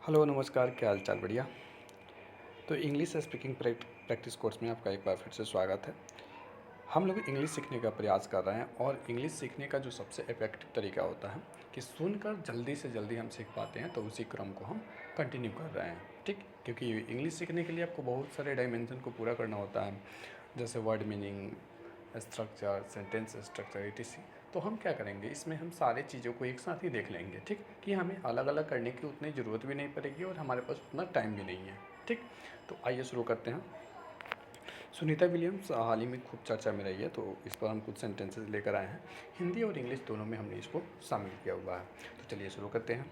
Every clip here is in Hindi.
हेलो नमस्कार, क्या हाल चाल? बढ़िया। तो इंग्लिश स्पीकिंग प्रैक्टिस कोर्स में आपका एक बार फिर से स्वागत है। हम लोग इंग्लिश सीखने का प्रयास कर रहे हैं और इंग्लिश सीखने का जो सबसे इफेक्टिव तरीका होता है कि सुनकर जल्दी से जल्दी हम सीख पाते हैं, तो उसी क्रम को हम कंटिन्यू कर रहे हैं। ठीक, क्योंकि इंग्लिश सीखने के लिए आपको बहुत सारे डायमेंशन को पूरा करना होता है, जैसे word meaning, structure, sentence structure, etc। तो हम क्या करेंगे, इसमें हम सारे चीज़ों को एक साथ ही देख लेंगे। ठीक, कि हमें अलग अलग करने की उतनी ज़रूरत भी नहीं पड़ेगी और हमारे पास उतना टाइम भी नहीं है। ठीक, तो आइए शुरू करते हैं। सुनीता विलियम्स हाल ही में खूब चर्चा में रही है, तो इस पर हम कुछ सेंटेंसेस लेकर आए हैं। हिंदी और इंग्लिश दोनों में हमने इसको शामिल किया हुआ है। तो चलिए शुरू करते हैं।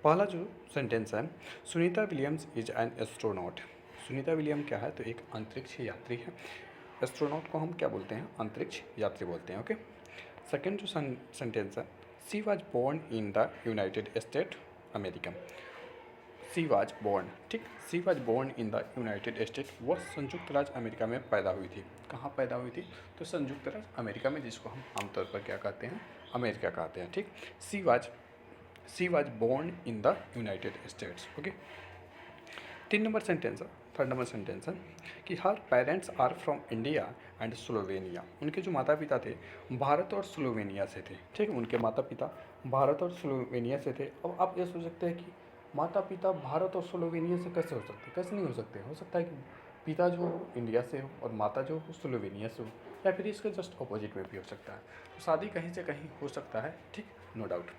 पहला जो सेंटेंस है, Sunita Williams is an astronaut. Sunita William क्या है? तो एक अंतरिक्ष यात्री है। एस्ट्रोनॉट को हम क्या बोलते हैं? अंतरिक्ष यात्री बोलते हैं। ओके। सेकेंड जो सेंटेंस है, she was born in the United State America. She was born, ठीक, she was born in the United State, वह संयुक्त राज्य अमेरिका में पैदा हुई थी। कहाँ पैदा हुई थी? तो संयुक्त राज्य अमेरिका में, जिसको हम आमतौर पर क्या कहते हैं? अमेरिका कहते हैं। ठीक, she was born in the United States. Okay. 3 number sentence है, 3rd नंबर सेंटेंस है कि her parents are from India and Slovenia. उनके जो माता पिता थे भारत और स्लोवेनिया से थे। ठीक है, उनके माता पिता भारत और स्लोवेनिया से थे। अब आप ये सोच सकते हैं कि माता पिता भारत और स्लोवेनिया से कैसे हो सकते? कैसे नहीं हो सकते? हो सकता है कि पिता जो हो इंडिया से हो और माता जो हो स्लोवेनिया से हो, या फिर इसके जस्ट अपोजिट में भी हो सकता है। तो शादी कहीं से कहीं हो सकता है। ठीक, नो डाउट।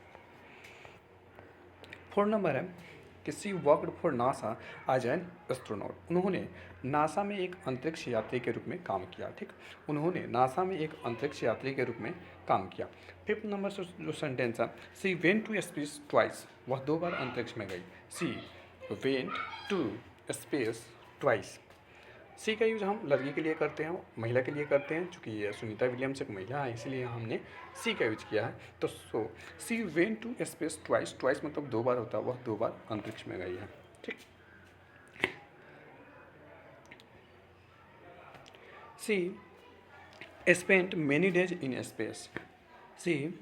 4 नंबर है कि she worked for NASA as an astronaut. उन्होंने नासा में एक अंतरिक्ष यात्री के रूप में काम किया। ठीक, उन्होंने नासा में एक अंतरिक्ष यात्री के रूप में काम किया। 5th नंबर से जो सेंटेंस है, सी वेंट टू स्पेस ट्वाइस। वह 2 बार अंतरिक्ष में गई। सी वेंट टू स्पेस ट्वाइस। सी का यूज़ हम लड़की के लिए करते हैं, महिला के लिए करते हैं। चूँकि ये सुनीता विलियम्स एक महिला है, इसलिए हमने सी का यूज किया है। तो she went to space twice. Twice मतलब 2 बार होता है, वह 2 बार अंतरिक्ष में गई है। ठीक, she spent many days in space. She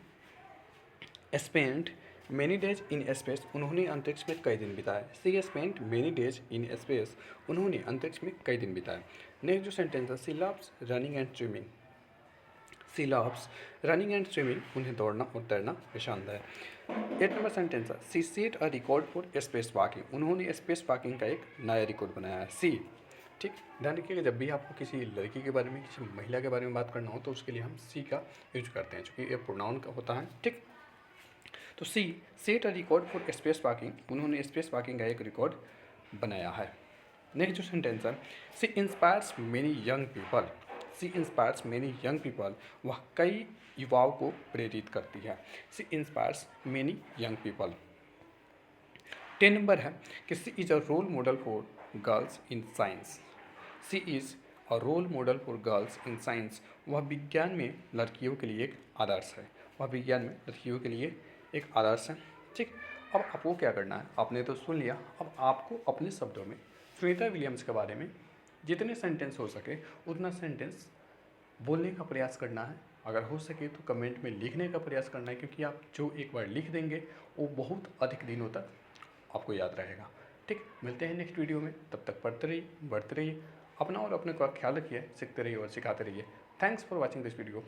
spent many days in space. उन्होंने अंतरिक्ष में कई दिन बिताए। She spent many days in space. उन्होंने अंतरिक्ष में कई दिन बिताए। नेक्स्ट जो सेंटेंस है, she loves running and swimming. She loves running and swimming. उन्हें दौड़ना और तैरना पसंद है। 8 नंबर सेंटेंस है, she set a record for space walking. उन्होंने स्पेस वॉकिंग का एक नया रिकॉर्ड बनाया है। सी, ठीक, ध्यान रखिएगा जब भी आपको किसी लड़की के बारे में, किसी महिला के बारे में बात करना हो, तो उसके लिए हम सी का यूज करते हैं, क्योंकि ये प्रोनाउन का होता है। ठीक, तो she set a record for space walking. उन्होंने स्पेस वॉकिंग का एक रिकॉर्ड बनाया है। नेक्स्ट जो सेंटेंस है, she inspires many young people. She inspires many young people. वह कई युवाओं को प्रेरित करती है। She inspires many young people. 10 number है कि she is a role model for girls in science. She is a role model for girls in science. वह विज्ञान में लड़कियों के लिए एक आदर्श है। वह विज्ञान में लड़कियों के लिए एक आदर्श है। ठीक, अब आपको क्या करना है? आपने तो सुन लिया, अब आपको अपने शब्दों में सुनीता विलियम्स के बारे में जितने सेंटेंस हो सके उतना सेंटेंस बोलने का प्रयास करना है। अगर हो सके तो कमेंट में लिखने का प्रयास करना है, क्योंकि आप जो एक बार लिख देंगे वो बहुत अधिक दिनों तक आपको याद रहेगा। ठीक, मिलते हैं नेक्स्ट वीडियो में। तब तक पढ़ते रहिए, बढ़ते रहिए, अपना और अपने का ख्याल रखिए, सीखते रहिए और सिखाते रहिए। Thanks for watching this video.